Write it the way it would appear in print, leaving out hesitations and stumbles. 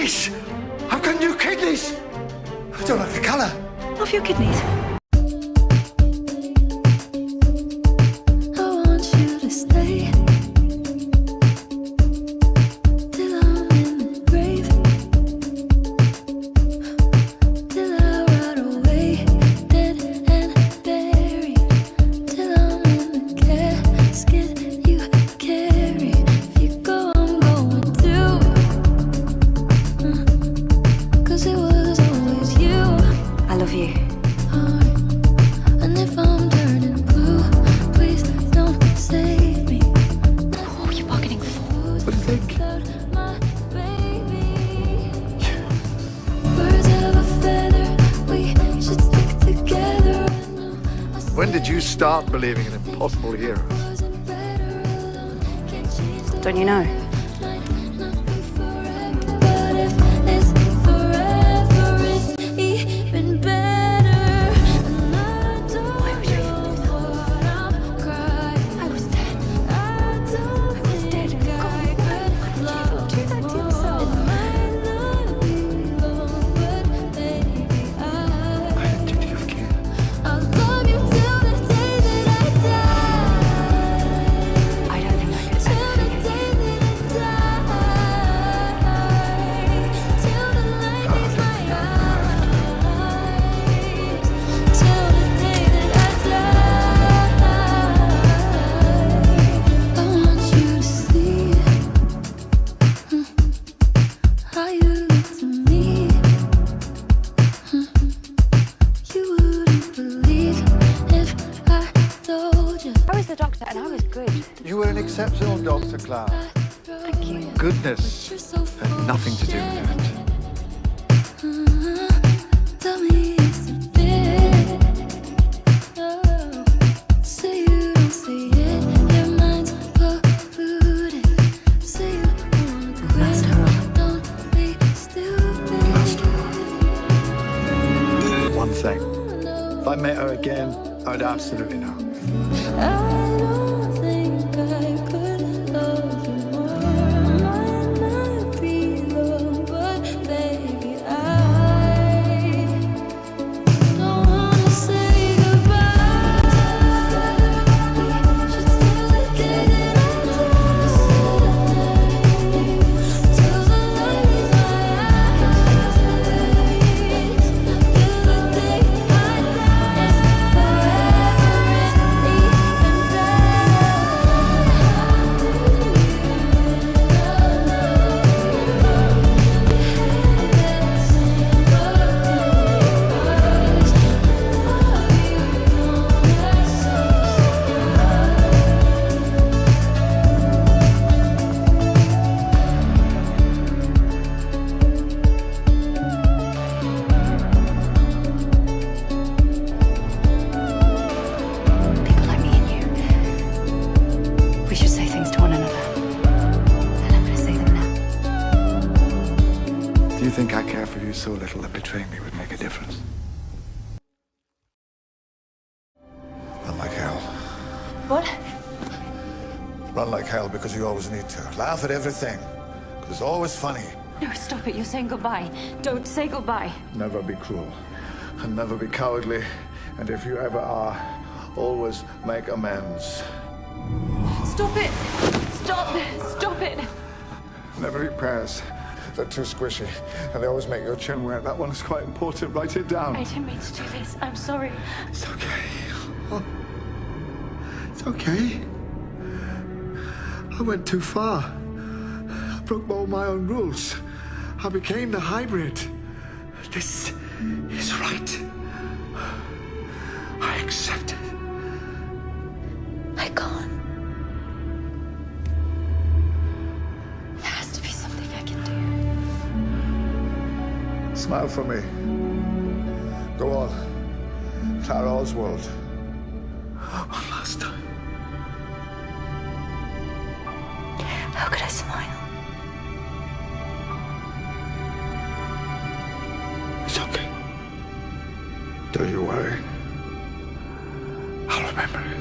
kidneys! I've got new kidneys! I don't like the colour. Of your kidneys. When did you start believing in impossible heroes? Don't you know? The doctor, and I was good. You were an exceptional doctor, Clara. Thank you. Goodness had nothing to do with it. One thing. If I met her again, I would absolutely know. I don't think I could love you more. Might not be love, but baby, I don't wanna say goodbye. We should still get it till the light in my eyes. Till the day I die, forever is even People like me and you, we should say things to one another. And I'm going to say them now. Do you think I care for you so little that betraying me would make a difference? Run like hell. What? Run like hell because you always need to. Laugh at everything. Because it's always funny. No, stop it. You're saying goodbye. Don't say goodbye. Never be cruel. And never be cowardly. And if you ever are, always make amends. Stop it. Stop. Stop it. Never eat pears. They're too squishy. And they always make your chin wet. That one is quite important. Write it down. I didn't mean to do this. I'm sorry. It's okay. Oh. It's okay. I went too far. I broke all my own rules. I became the hybrid. This is right. I accept it. I can't. There has to be something I can do. Smile for me. Go on. Clara Oswald. One last time. How could I smile? It's okay. Don't you worry. I'll remember it.